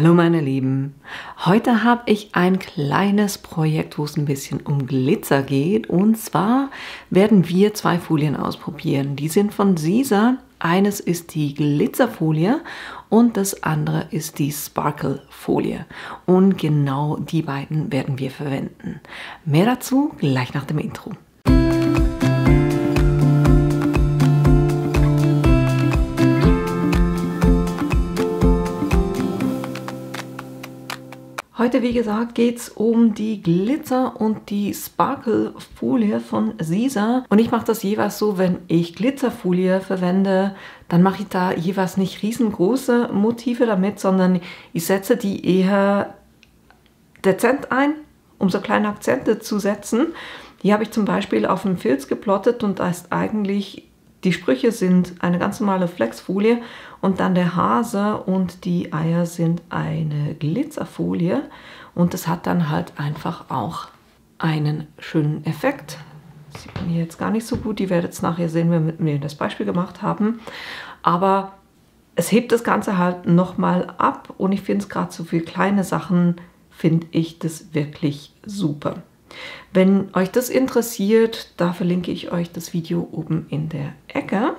Hallo meine Lieben, heute habe ich ein kleines Projekt, wo es ein bisschen um Glitzer geht, und zwar werden wir zwei Folien ausprobieren. Die sind von Sisa. Eines ist die Glitzerfolie und das andere ist die Sparkle-Folie, und genau die beiden werden wir verwenden. Mehr dazu gleich nach dem Intro. Heute, wie gesagt, geht es um die Glitzer- und die Sparkle-Folie von Sisa. Und ich mache das jeweils so, wenn ich Glitzerfolie verwende, dann mache ich da jeweils nicht riesengroße Motive damit, sondern ich setze die eher dezent ein, um so kleine Akzente zu setzen. Hier habe ich zum Beispiel auf dem Filz geplottet und da ist eigentlich... Die Sprüche sind eine ganz normale Flexfolie und dann der Hase und die Eier sind eine Glitzerfolie, und das hat dann halt einfach auch einen schönen Effekt. Das sieht man hier jetzt gar nicht so gut, ihr werdet es nachher sehen, wenn wir mit mir das Beispiel gemacht haben, aber es hebt das Ganze halt nochmal ab, und ich finde es gerade so für kleine Sachen, finde ich das wirklich super. Wenn euch das interessiert, da verlinke ich euch das Video oben in der Ecke.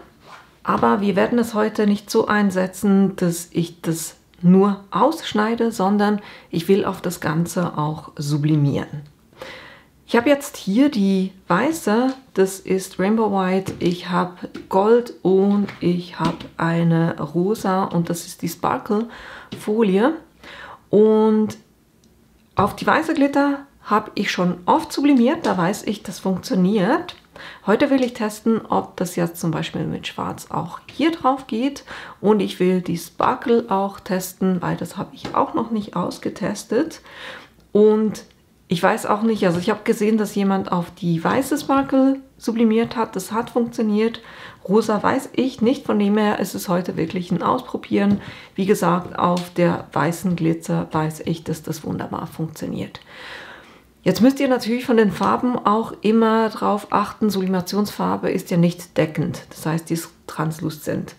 Aber wir werden es heute nicht so einsetzen, dass ich das nur ausschneide, sondern ich will auf das Ganze auch sublimieren. Ich habe jetzt hier die weiße, das ist Rainbow White, ich habe Gold und ich habe eine rosa, und das ist die Sparkle Folie. Und auf die weiße Glitter habe ich schon oft sublimiert, da weiß ich, das funktioniert. Heute will ich testen, ob das jetzt zum Beispiel mit Schwarz auch hier drauf geht, und ich will die Sparkle auch testen, weil das habe ich auch noch nicht ausgetestet. Und ich weiß auch nicht, also ich habe gesehen, dass jemand auf die weiße Sparkle sublimiert hat, das hat funktioniert. Rosa weiß ich nicht, von dem her ist es heute wirklich ein Ausprobieren. Wie gesagt, auf der weißen Glitzer weiß ich, dass das wunderbar funktioniert. Jetzt müsst ihr natürlich von den Farben auch immer darauf achten, Sublimationsfarbe ist ja nicht deckend, das heißt, die ist transluzent.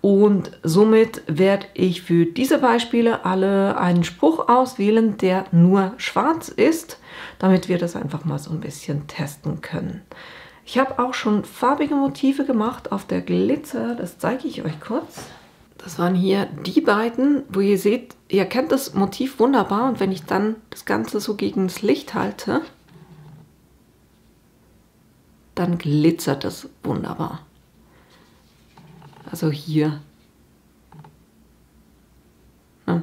Und somit werde ich für diese Beispiele alle einen Spruch auswählen, der nur schwarz ist, damit wir das einfach mal so ein bisschen testen können. Ich habe auch schon farbige Motive gemacht auf der Glitzer, das zeige ich euch kurz. Das waren hier die beiden, wo ihr seht, ihr kennt das Motiv wunderbar, und wenn ich dann das Ganze so gegen das Licht halte, dann glitzert das wunderbar. Also hier. Ja.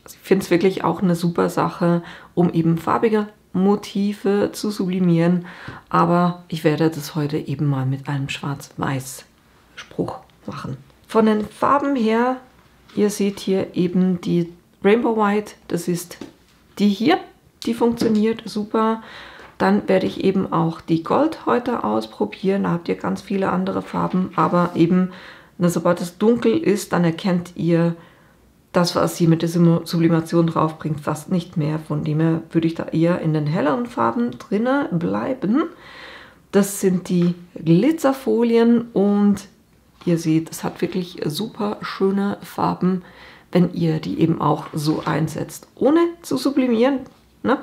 Also ich finde es wirklich auch eine super Sache, um eben farbige Motive zu sublimieren, aber ich werde das heute eben mal mit einem Schwarz-Weiß-Spruch machen. Von den Farben her, ihr seht hier eben die Rainbow White, das ist die hier, die funktioniert super. Dann werde ich eben auch die Gold heute ausprobieren, da habt ihr ganz viele andere Farben, aber eben, sobald es dunkel ist, dann erkennt ihr das, was sie mit der Sublimation draufbringt, fast nicht mehr. Von dem her würde ich da eher in den helleren Farben drinnen bleiben. Das sind die Glitzerfolien, und ihr seht, es hat wirklich super schöne Farben, wenn ihr die eben auch so einsetzt, ohne zu sublimieren, ne?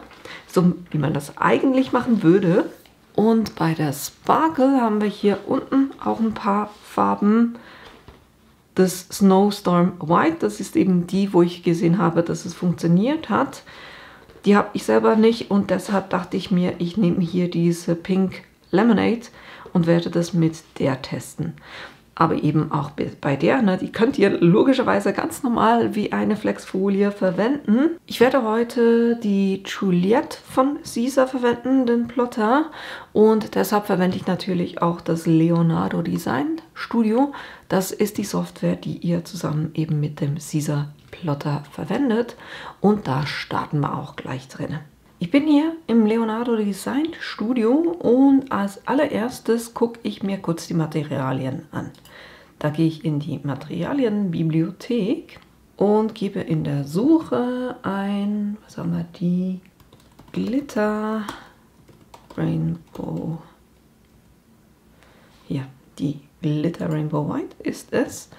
So wie man das eigentlich machen würde. Und bei der Sparkle haben wir hier unten auch ein paar Farben. Das Snowstorm White, das ist eben die, wo ich gesehen habe, dass es funktioniert hat. Die habe ich selber nicht, und deshalb dachte ich mir, ich nehme hier diese Pink Lemonade und werde das mit der testen. Aber eben auch bei der, ne, die könnt ihr logischerweise ganz normal wie eine Flexfolie verwenden. Ich werde heute die Juliette von Sisa verwenden, den Plotter. Und deshalb verwende ich natürlich auch das Leonardo Design Studio. Das ist die Software, die ihr zusammen eben mit dem Sisa Plotter verwendet. Und da starten wir auch gleich drin. Ich bin hier im Leonardo Design Studio, und als allererstes gucke ich mir kurz die Materialien an. Da gehe ich in die Materialienbibliothek und gebe in der Suche ein, was haben wir, die Glitter Rainbow. Hier, die Glitter Rainbow White ist es.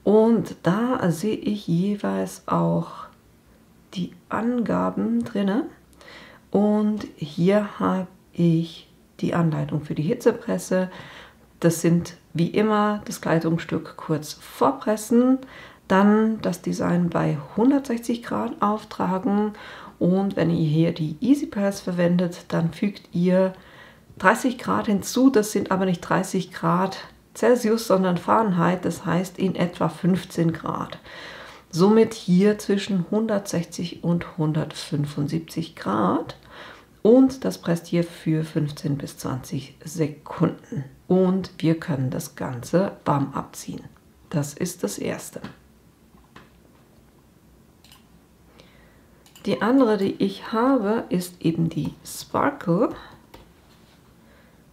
Und da sehe ich jeweils auch die Angaben drin und hier habe ich die Anleitung für die Hitzepresse. Das sind wie immer das Kleidungsstück kurz vorpressen, dann das Design bei 160 Grad auftragen und wenn ihr hier die Easy Press verwendet, dann fügt ihr 30 Grad hinzu. Das sind aber nicht 30 Grad Celsius, sondern Fahrenheit, das heißt in etwa 15 Grad. Somit hier zwischen 160 und 175 Grad und das presst ihr für 15 bis 20 Sekunden. Und wir können das Ganze warm abziehen. Das ist das erste. Die andere, die ich habe, ist eben die Sparkle.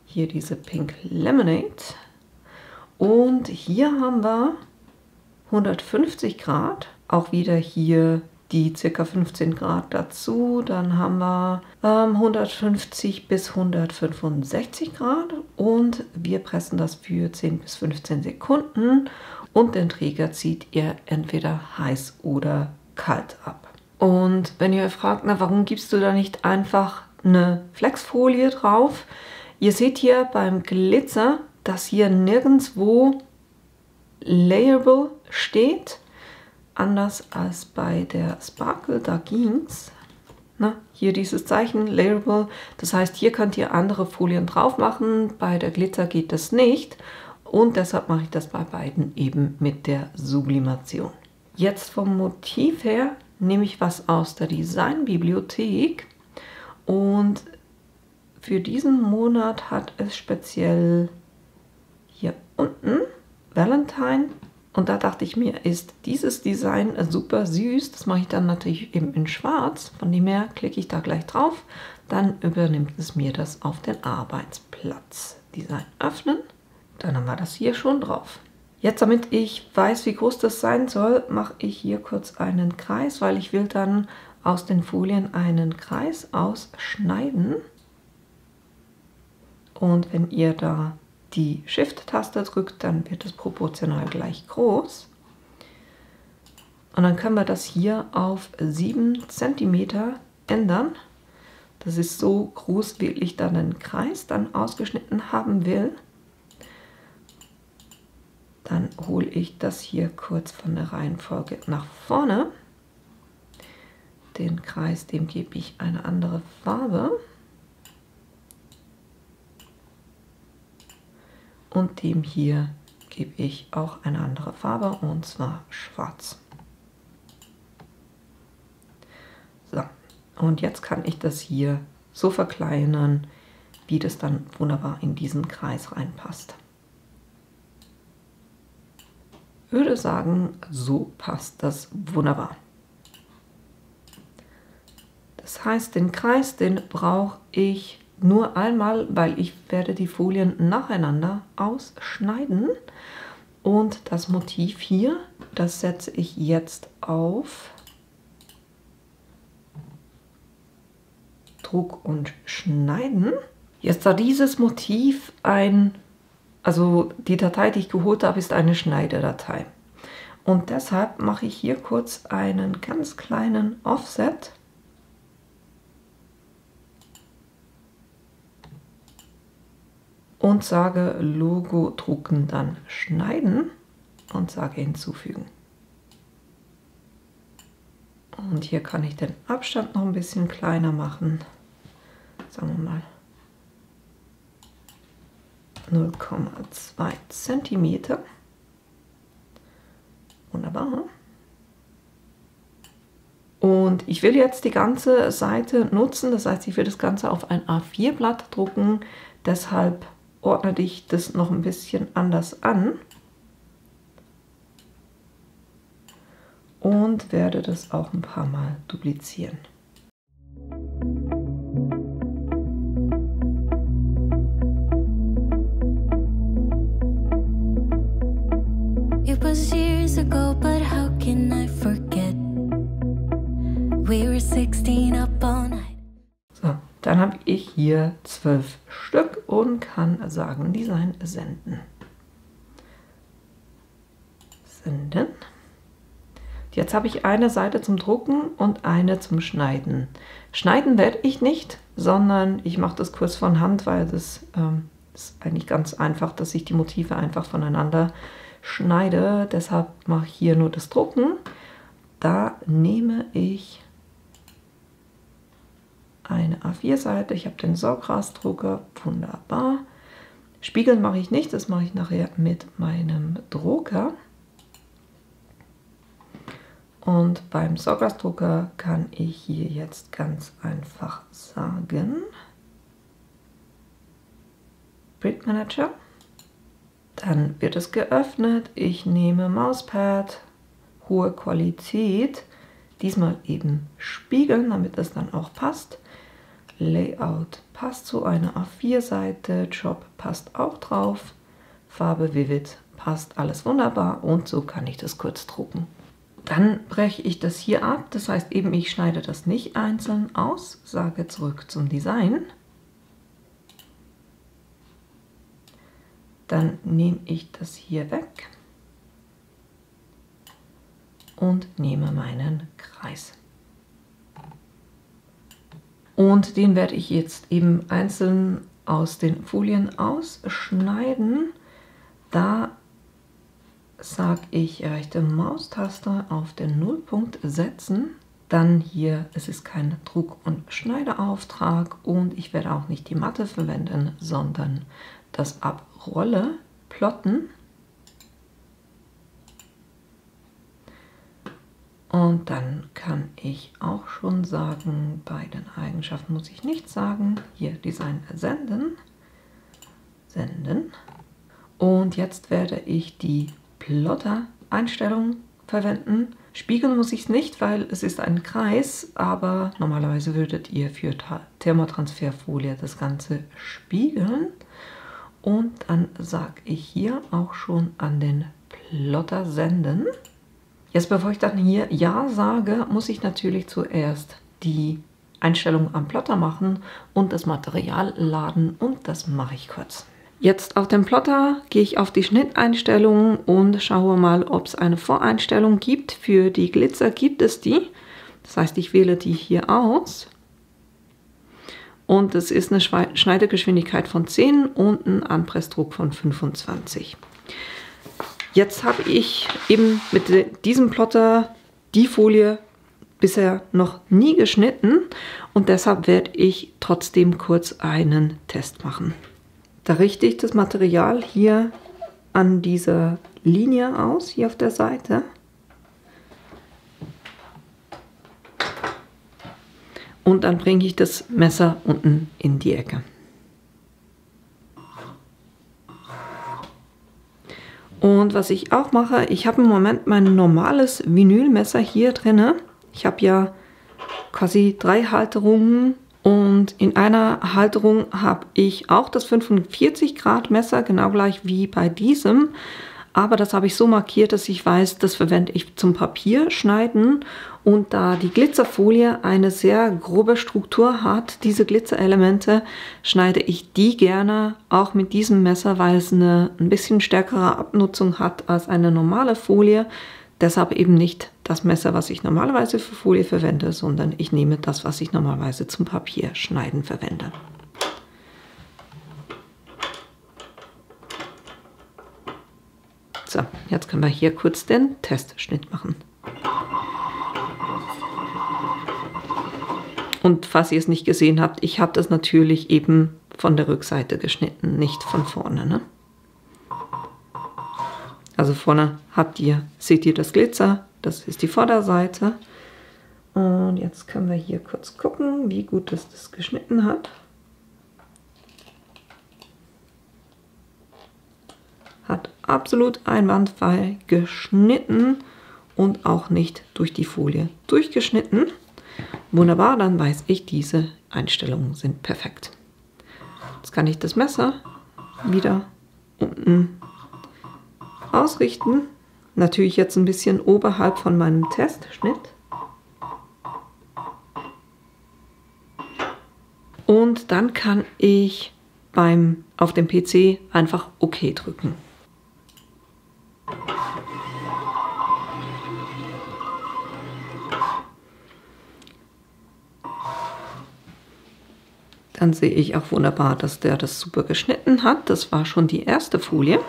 Hier diese Pink Lemonade. Und hier haben wir 150 Grad, auch wieder hier die ca. 15 Grad dazu, dann haben wir 150 bis 165 Grad und wir pressen das für 10 bis 15 Sekunden und den Träger zieht ihr entweder heiß oder kalt ab. Und wenn ihr euch fragt, na, warum gibst du da nicht einfach eine Flexfolie drauf? Ihr seht hier beim Glitzer, dass hier nirgendwo Layable steht, anders als bei der Sparkle, da ging's. Hier dieses Zeichen Layable, das heißt, hier könnt ihr andere Folien drauf machen, bei der Glitzer geht das nicht und deshalb mache ich das bei beiden eben mit der Sublimation. Jetzt vom Motiv her nehme ich was aus der Designbibliothek und für diesen Monat hat es speziell hier unten Valentine und da dachte ich mir, ist dieses Design super süß. Das mache ich dann natürlich eben in schwarz, von dem her klicke ich da gleich drauf, dann übernimmt es mir das auf den Arbeitsplatz. Design öffnen, dann haben wir das hier schon drauf. Jetzt, damit ich weiß, wie groß das sein soll, mache ich hier kurz einen Kreis, weil ich will dann aus den Folien einen Kreis ausschneiden. Und wenn ihr da die Shift-Taste drückt, dann wird es proportional gleich groß. Und dann können wir das hier auf 7 cm ändern. Das ist so groß, wie ich dann den Kreis dann ausgeschnitten haben will. Dann hole ich das hier kurz von der Reihenfolge nach vorne. Den Kreis, dem gebe ich eine andere Farbe. Und dem hier gebe ich auch eine andere Farbe, und zwar schwarz. So, und jetzt kann ich das hier so verkleinern, wie das dann wunderbar in diesen Kreis reinpasst. Ich würde sagen, so passt das wunderbar. Das heißt, den Kreis, den brauche ich nur einmal, weil ich werde die Folien nacheinander ausschneiden. Und das Motiv hier, das setze ich jetzt auf Druck und Schneiden. Jetzt da dieses Motiv also die Datei, die ich geholt habe, ist eine Schneidedatei. Und deshalb mache ich hier kurz einen ganz kleinen Offset. Und sage Logo drucken, dann schneiden und sage hinzufügen. Und hier kann ich den Abstand noch ein bisschen kleiner machen. Sagen wir mal 0,2 cm. Wunderbar. Und ich will jetzt die ganze Seite nutzen, das heißt, ich will das Ganze auf ein A4-Blatt drucken, deshalb ordne ich das noch ein bisschen anders an und werde das auch ein paar Mal duplizieren. It was years ago, but how can I forget? We were 16 up all night. So, dann habe ich hier 12 Stück und kann sagen, Design senden. Senden. Jetzt habe ich eine Seite zum Drucken und eine zum Schneiden. Schneiden werde ich nicht, sondern ich mache das kurz von Hand, weil das ist eigentlich ganz einfach, dass ich die Motive einfach voneinander schneide. Deshalb mache ich hier nur das Drucken. Da nehme ich eine A4-Seite. Ich habe den Sorgras-Drucker. Wunderbar. Spiegeln mache ich nicht, das mache ich nachher mit meinem Drucker. Und beim Sorgras-Drucker kann ich hier jetzt ganz einfach sagen, Print Manager. Dann wird es geöffnet. Ich nehme Mauspad, hohe Qualität, diesmal eben spiegeln, damit es dann auch passt. Layout passt zu einer A4-Seite, Job passt auch drauf, Farbe Vivid passt, alles wunderbar und so kann ich das kurz drucken. Dann breche ich das hier ab, das heißt eben, ich schneide das nicht einzeln aus, sage zurück zum Design. Dann nehme ich das hier weg und nehme meinen Kreis. Und den werde ich jetzt eben einzeln aus den Folien ausschneiden. Da sage ich rechte Maustaste auf den Nullpunkt setzen. Dann hier, es ist kein Druck- und Schneideauftrag und ich werde auch nicht die Matte verwenden, sondern das Abrolle plotten. Und dann kann ich auch schon sagen, bei den Eigenschaften muss ich nichts sagen. Hier Design senden. Senden. Und jetzt werde ich die Plotter-Einstellung verwenden. Spiegeln muss ich es nicht, weil es ist ein Kreis, aber normalerweise würdet ihr für Thermotransferfolie das Ganze spiegeln. Und dann sage ich hier auch schon an den Plotter senden. Jetzt, bevor ich dann hier Ja sage, muss ich natürlich zuerst die Einstellung am Plotter machen und das Material laden und das mache ich kurz. Jetzt auf dem Plotter gehe ich auf die Schnitteinstellungen und schaue mal, ob es eine Voreinstellung gibt. Für die Glitzer gibt es die. Das heißt, ich wähle die hier aus. Und es ist eine Schneidegeschwindigkeit von 10 und ein Anpressdruck von 25. Jetzt habe ich eben mit diesem Plotter die Folie bisher noch nie geschnitten und deshalb werde ich trotzdem kurz einen Test machen. Da richte ich das Material hier an dieser Linie aus, hier auf der Seite. Und dann bringe ich das Messer unten in die Ecke. Und was ich auch mache, ich habe im Moment mein normales Vinylmesser hier drin. Ich habe ja quasi 3 Halterungen und in einer Halterung habe ich auch das 45 Grad Messer, genau gleich wie bei diesem. Aber das habe ich so markiert, dass ich weiß, das verwende ich zum Papierschneiden. Und da die Glitzerfolie eine sehr grobe Struktur hat, diese Glitzerelemente, schneide ich die gerne auch mit diesem Messer, weil es eine ein bisschen stärkere Abnutzung hat als eine normale Folie. Deshalb eben nicht das Messer, was ich normalerweise für Folie verwende, sondern ich nehme das, was ich normalerweise zum Papierschneiden verwende. So, jetzt können wir hier kurz den Testschnitt machen. Und falls ihr es nicht gesehen habt, ich habe das natürlich eben von der Rückseite geschnitten, nicht von vorne. Ne? Also vorne seht ihr das Glitzer, das ist die Vorderseite. Und jetzt können wir hier kurz gucken, wie gut das geschnitten hat. Hat absolut einwandfrei geschnitten und auch nicht durch die Folie durchgeschnitten. Wunderbar, dann weiß ich, diese Einstellungen sind perfekt. Jetzt kann ich das Messer wieder unten ausrichten. Natürlich jetzt ein bisschen oberhalb von meinem Testschnitt. Und dann kann ich auf dem PC einfach OK drücken. Dann sehe ich auch wunderbar, dass der das super geschnitten hat. Das war schon die erste Folie.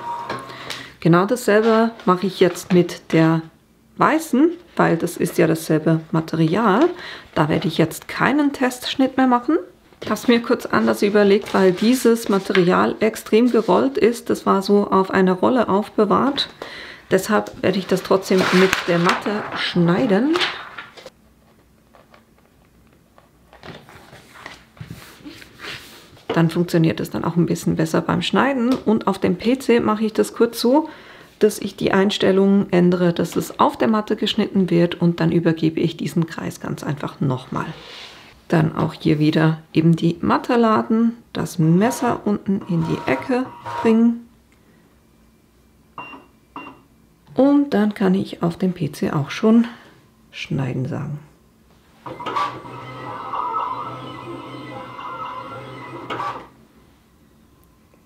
Genau dasselbe mache ich jetzt mit der weißen, weil das ist ja dasselbe Material. Da werde ich jetzt keinen Testschnitt mehr machen. Ich habe es mir kurz anders überlegt, weil dieses Material extrem gerollt ist. Das war so auf einer Rolle aufbewahrt. Deshalb werde ich das trotzdem mit der Matte schneiden. Dann funktioniert es dann auch ein bisschen besser beim Schneiden. Und auf dem PC mache ich das kurz so, dass ich die Einstellungen ändere, dass es auf der Matte geschnitten wird und dann übergebe ich diesen Kreis ganz einfach nochmal. Dann auch hier wieder eben die Matte laden, das Messer unten in die Ecke bringen und dann kann ich auf dem PC auch schon schneiden sagen.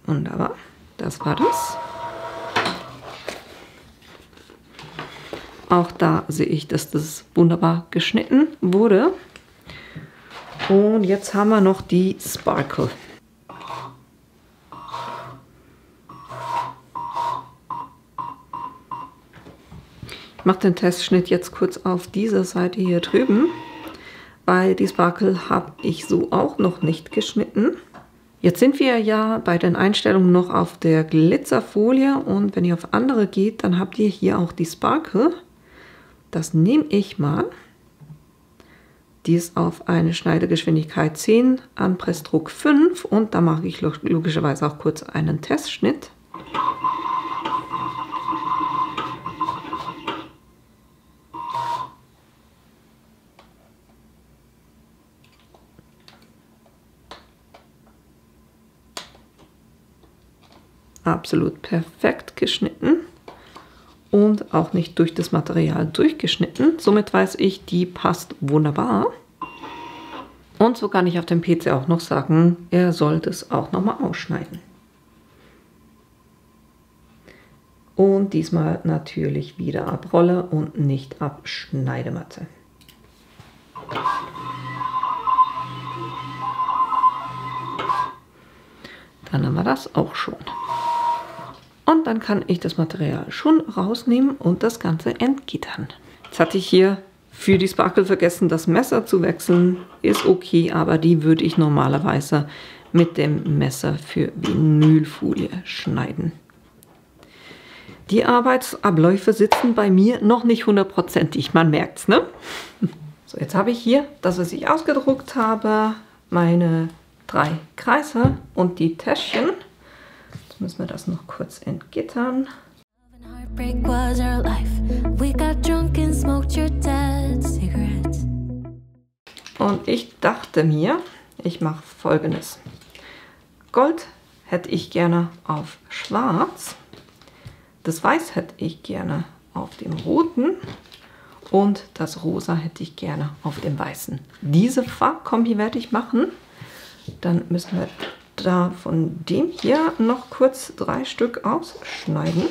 Wunderbar, das war das. Auch da sehe ich, dass das wunderbar geschnitten wurde. Und jetzt haben wir noch die Sparkle. Ich mache den Testschnitt jetzt kurz auf dieser Seite hier drüben, weil die Sparkle habe ich so auch noch nicht geschnitten. Jetzt sind wir ja bei den Einstellungen noch auf der Glitzerfolie und wenn ihr auf andere geht, dann habt ihr hier auch die Sparkle. Das nehme ich mal. Die ist auf eine Schneidegeschwindigkeit 10, Anpressdruck 5 und da mache ich logischerweise auch kurz einen Testschnitt. Absolut perfekt geschnitten und auch nicht durch das Material durchgeschnitten. Somit weiß ich, die passt wunderbar. Und so kann ich auf dem PC auch noch sagen, er sollte es auch nochmal ausschneiden. Und diesmal natürlich wieder ab Rolle und nicht ab Schneidematte. Dann haben wir das auch schon. Und dann kann ich das Material schon rausnehmen und das Ganze entgittern. Jetzt hatte ich hier für die Sparkle vergessen, das Messer zu wechseln. Ist okay, aber die würde ich normalerweise mit dem Messer für Vinylfolie schneiden. Die Arbeitsabläufe sitzen bei mir noch nicht hundertprozentig, man merkt es, ne? So, jetzt habe ich hier das, was ich ausgedruckt habe, meine 3 Kreise und die Täschchen. Jetzt müssen wir das noch kurz entgittern. Und ich dachte mir, ich mache Folgendes. Gold hätte ich gerne auf Schwarz. Das Weiß hätte ich gerne auf dem Roten. Und das Rosa hätte ich gerne auf dem Weißen. Diese Farbkombi werde ich machen. Dann müssen wir da von dem hier noch kurz 3 Stück ausschneiden.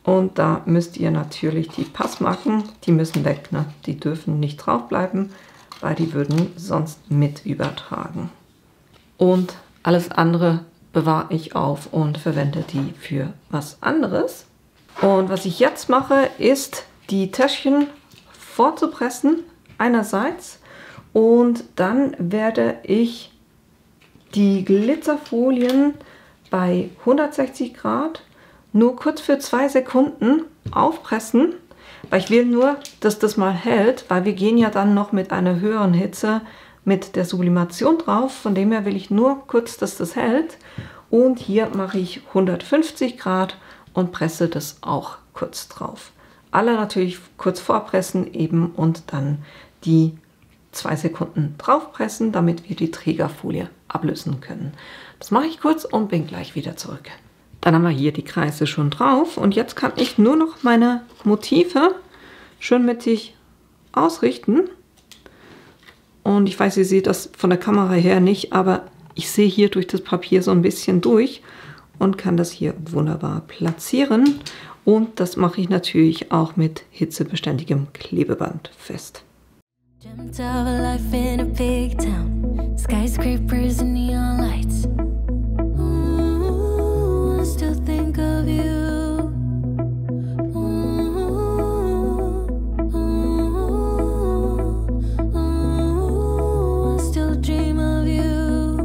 Und da müsst ihr natürlich die Passmarken, die müssen weg, ne? Die dürfen nicht drauf bleiben, weil die würden sonst mit übertragen. Und alles andere bewahre ich auf und verwende die für was anderes. Und was ich jetzt mache, ist die Täschchen vorzupressen einerseits und dann werde ich die Glitzerfolien bei 160 Grad nur kurz für 2 Sekunden aufpressen, weil ich will nur, dass das mal hält, weil wir gehen ja dann noch mit einer höheren Hitze mit der Sublimation drauf. Von dem her will ich nur kurz, dass das hält. Und hier mache ich 150 Grad und presse das auch kurz drauf. Alle natürlich kurz vorpressen eben und dann die 2 Sekunden drauf pressen, damit wir die Trägerfolie ablösen können. Das mache ich kurz und bin gleich wieder zurück. Dann haben wir hier die Kreise schon drauf und jetzt kann ich nur noch meine Motive schön mittig ausrichten. Und ich weiß, ihr seht das von der Kamera her nicht, aber ich sehe hier durch das Papier so ein bisschen durch und kann das hier wunderbar platzieren. Und das mache ich natürlich auch mit hitzebeständigem Klebeband fest. Dreamt of a life in a big town, skyscrapers and neon lights. Ooh, I still think of you. Ooh, I still dream of you.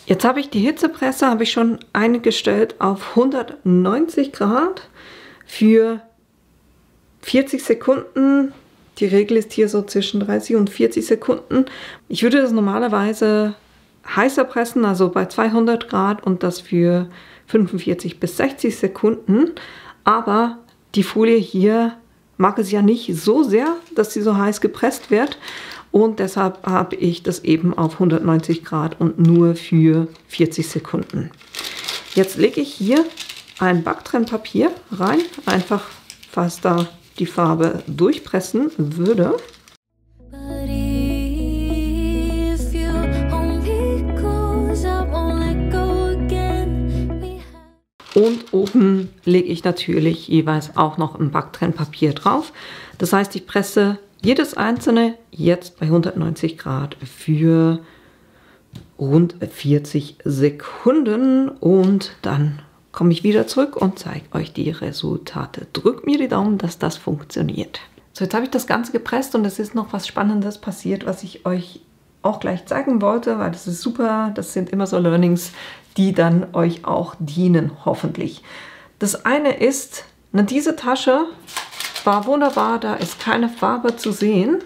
Jetzt habe ich die Hitzepresse schon eingestellt auf 190 Grad für 40 Sekunden. Die Regel ist hier so zwischen 30 und 40 Sekunden. Ich würde das normalerweise heißer pressen, also bei 200 Grad und das für 45 bis 60 Sekunden. Aber die Folie hier mag es ja nicht so sehr, dass sie so heiß gepresst wird. Und deshalb habe ich das eben auf 190 Grad und nur für 40 Sekunden. Jetzt lege ich hier ein Backtrennpapier rein, einfach falls da die Farbe durchpressen würde. Und oben lege ich natürlich jeweils auch noch ein Backtrennpapier drauf. Das heißt, ich presse jedes einzelne jetzt bei 190 Grad für rund 40 Sekunden und dann komme ich wieder zurück und zeige euch die Resultate. Drückt mir die Daumen, dass das funktioniert. So, jetzt habe ich das Ganze gepresst und es ist noch was Spannendes passiert, was ich euch auch gleich zeigen wollte, weil das ist super. Das sind immer so Learnings, die dann euch auch dienen, hoffentlich. Das eine ist, diese Tasche war wunderbar, da ist keine Farbe zu sehen,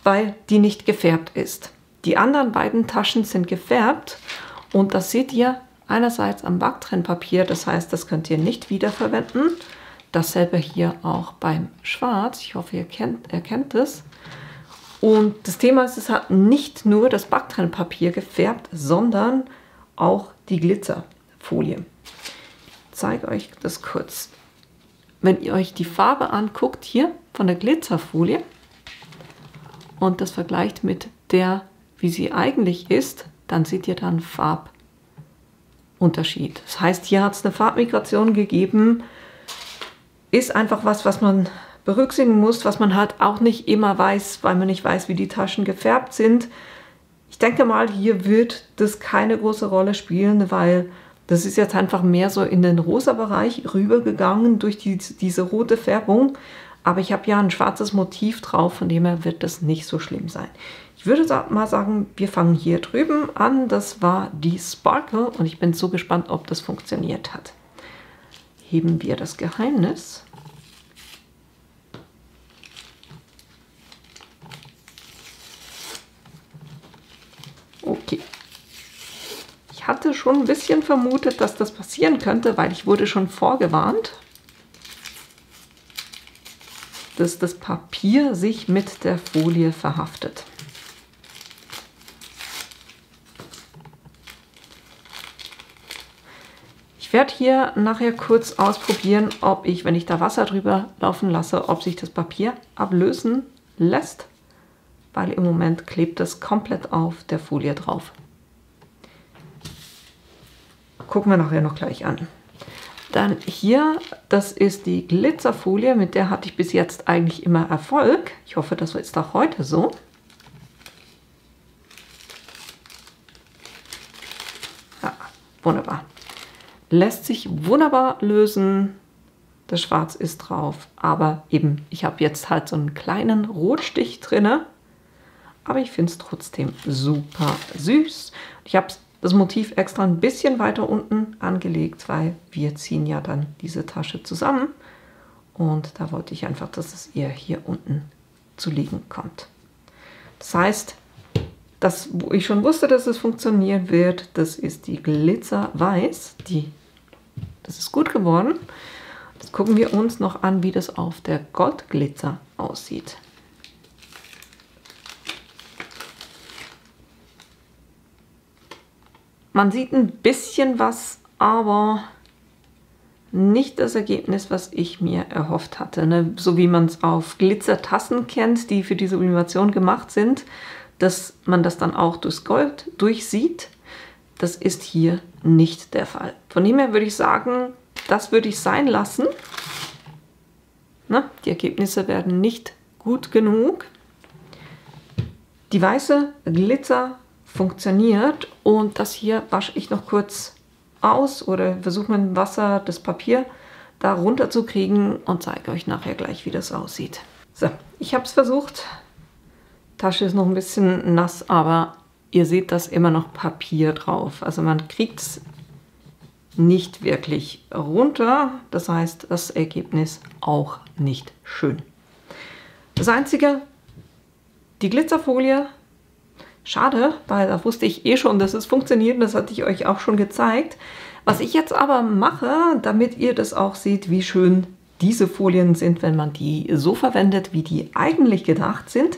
weil die nicht gefärbt ist. Die anderen beiden Taschen sind gefärbt und das seht ihr einerseits am Backtrennpapier, das heißt, das könnt ihr nicht wiederverwenden. Dasselbe hier auch beim Schwarz. Ich hoffe, ihr erkennt es. Und das Thema ist, es hat nicht nur das Backtrennpapier gefärbt, sondern auch die Glitzerfolie. Ich zeige euch das kurz. Wenn ihr euch die Farbe anguckt hier von der Glitzerfolie und das vergleicht mit der, wie sie eigentlich ist, dann seht ihr dann Farbunterschied. Das heißt, hier hat es eine Farbmigration gegeben. Ist einfach was man berücksichtigen muss, was man halt auch nicht immer weiß, weil man nicht weiß, wie die Taschen gefärbt sind. Ich denke mal, hier wird das keine große Rolle spielen, weil das ist jetzt einfach mehr so in den rosa Bereich rübergegangen durch diese rote Färbung. Aber ich habe ja ein schwarzes Motiv drauf, von dem her wird das nicht so schlimm sein. Ich würde mal sagen, wir fangen hier drüben an. Das war die Sparkle und ich bin so gespannt, ob das funktioniert hat. Heben wir das Geheimnis. Okay. Ich hatte schon ein bisschen vermutet, dass das passieren könnte, weil ich wurde schon vorgewarnt, dass das Papier sich mit der Folie verhaftet. Ich werde hier nachher kurz ausprobieren, ob ich, wenn ich da Wasser drüber laufen lasse, ob sich das Papier ablösen lässt, weil im Moment klebt es komplett auf der Folie drauf. Gucken wir nachher noch gleich an. Dann hier, das ist die Glitzerfolie, mit der hatte ich bis jetzt eigentlich immer Erfolg. Ich hoffe, das ist auch heute so. Ja, wunderbar. Lässt sich wunderbar lösen. Das Schwarz ist drauf, aber eben, ich habe jetzt halt so einen kleinen Rotstich drin. Aber ich finde es trotzdem super süß. Ich habe das Motiv extra ein bisschen weiter unten angelegt, weil wir ziehen ja dann diese Tasche zusammen. Und da wollte ich einfach, dass es eher hier unten zu liegen kommt. Das heißt, das, wo ich schon wusste, dass es funktionieren wird, das ist die Glitzerweiß. Das ist gut geworden. Jetzt gucken wir uns noch an, wie das auf der Goldglitzer aussieht. Man sieht ein bisschen was, aber nicht das Ergebnis, was ich mir erhofft hatte. Ne? So wie man es auf Glitzertassen kennt, die für diese Animation gemacht sind, dass man das dann auch durchs Gold durchsieht. Das ist hier nicht der Fall. Von dem her würde ich sagen, das würde ich sein lassen. Na, die Ergebnisse werden nicht gut genug. Die weiße Glitzer funktioniert und das hier wasche ich noch kurz aus oder versuche mit dem Wasser das Papier da runter zu kriegen und zeige euch nachher gleich, wie das aussieht. So, ich habe es versucht. Tasche ist noch ein bisschen nass, aber ihr seht, dass immer noch Papier drauf. Also man kriegt es nicht wirklich runter. Das heißt, das Ergebnis auch nicht schön. Das Einzige, die Glitzerfolie, schade, weil da wusste ich eh schon, dass es funktioniert. Das hatte ich euch auch schon gezeigt. Was ich jetzt aber mache, damit ihr das auch seht, wie schön diese Folien sind, wenn man die so verwendet, wie die eigentlich gedacht sind,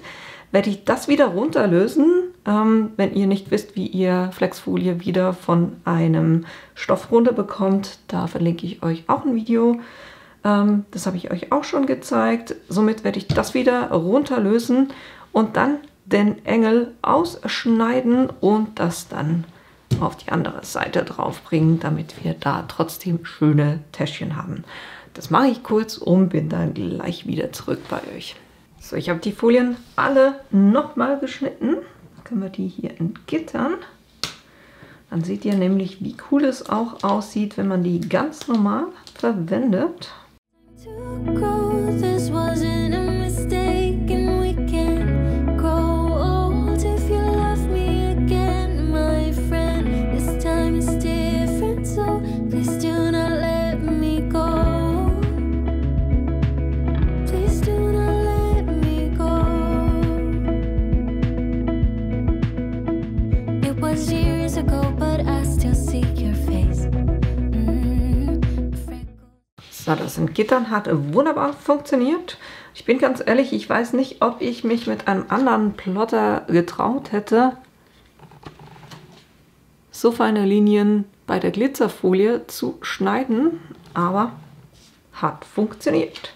werde ich das wieder runterlösen. Wenn ihr nicht wisst, wie ihr Flexfolie wieder von einem Stoff runter bekommt, da verlinke ich euch auch ein Video. Das habe ich euch auch schon gezeigt. Somit werde ich das wieder runterlösen und dann den Engel ausschneiden und das dann auf die andere Seite drauf bringen, damit wir da trotzdem schöne Täschchen haben. Das mache ich kurz und bin dann gleich wieder zurück bei euch. So, ich habe die Folien alle nochmal geschnitten. Dann können wir die hier entgittern. Dann seht ihr nämlich, wie cool es auch aussieht, wenn man die ganz normal verwendet. So, das Entgittern hat wunderbar funktioniert. Ich bin ganz ehrlich, ich weiß nicht, ob ich mich mit einem anderen Plotter getraut hätte, so feine Linien bei der Glitzerfolie zu schneiden, aber hat funktioniert.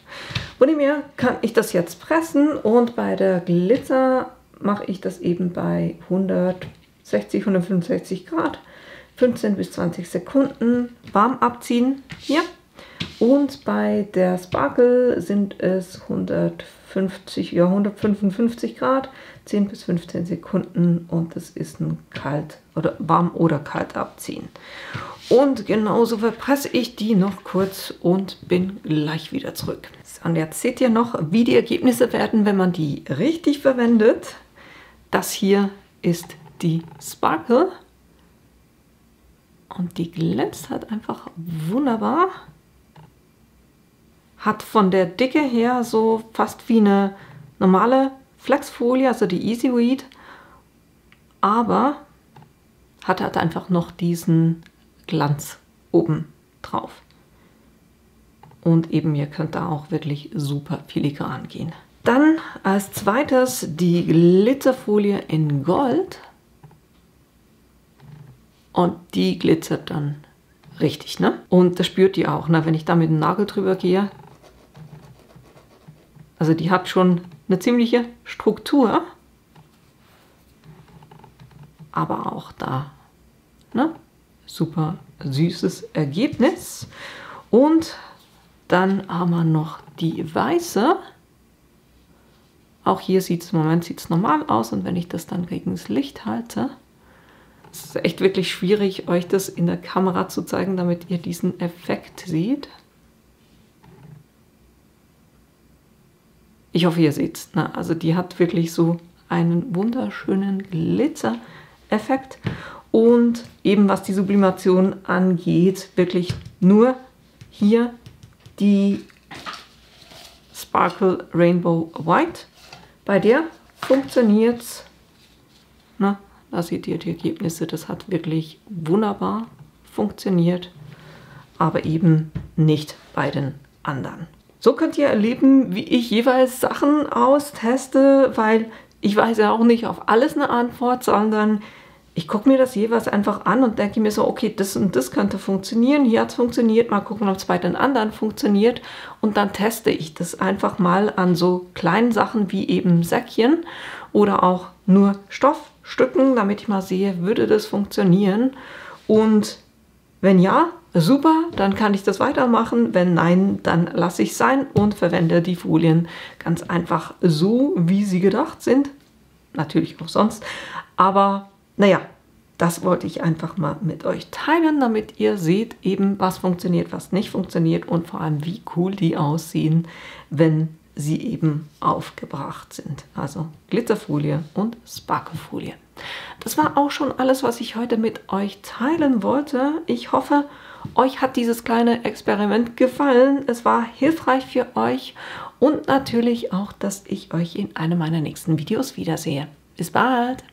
Von dem her kann ich das jetzt pressen und bei der Glitzer mache ich das eben bei 160, 165 Grad, 15 bis 20 Sekunden warm abziehen hier. Und bei der Sparkle sind es 155 Grad, 10 bis 15 Sekunden und es ist ein warm oder kalt abziehen. Und genauso verpresse ich die noch kurz und bin gleich wieder zurück. So, und jetzt seht ihr noch, wie die Ergebnisse werden, wenn man die richtig verwendet. Das hier ist die Sparkle und die glänzt halt einfach wunderbar. Hat von der Dicke her so fast wie eine normale Flexfolie, also die Easy Weed, aber hat halt einfach noch diesen Glanz oben drauf. Und eben, ihr könnt da auch wirklich super filigran gehen. Dann als zweites die Glitzerfolie in Gold. Und die glitzert dann richtig, ne? Und das spürt ihr auch, ne? Wenn ich da mit dem Nagel drüber gehe. Also die hat schon eine ziemliche Struktur, aber auch da, ne? Super süßes Ergebnis. Und dann haben wir noch die weiße. Auch hier sieht es im Moment normal aus und wenn ich das dann gegen das Licht halte, ist es echt wirklich schwierig, euch das in der Kamera zu zeigen, damit ihr diesen Effekt seht. Ich hoffe, ihr seht es. Also die hat wirklich so einen wunderschönen Glitzer-Effekt. Und eben was die Sublimation angeht, wirklich nur hier die Sparkle Rainbow White. Bei der funktioniert es. Da seht ihr die Ergebnisse. Das hat wirklich wunderbar funktioniert. Aber eben nicht bei den anderen. So könnt ihr erleben, wie ich jeweils Sachen austeste, weil ich weiß ja auch nicht auf alles eine Antwort, sondern ich gucke mir das jeweils einfach an und denke mir so, okay, das und das könnte funktionieren, hier hat es funktioniert, mal gucken, ob es bei den anderen funktioniert und dann teste ich das einfach mal an so kleinen Sachen wie eben Säckchen oder auch nur Stoffstücken, damit ich mal sehe, würde das funktionieren und wenn ja, super, dann kann ich das weitermachen. Wenn nein, dann lasse ich es sein und verwende die Folien ganz einfach so, wie sie gedacht sind. Natürlich auch sonst, aber naja, das wollte ich einfach mal mit euch teilen, damit ihr seht eben, was funktioniert, was nicht funktioniert und vor allem, wie cool die aussehen, wenn sie eben aufgebracht sind. Also Glitzerfolie und Sparklefolie. Das war auch schon alles, was ich heute mit euch teilen wollte. Ich hoffe, euch hat dieses kleine Experiment gefallen. Es war hilfreich für euch und natürlich auch, dass ich euch in einem meiner nächsten Videos wiedersehe. Bis bald!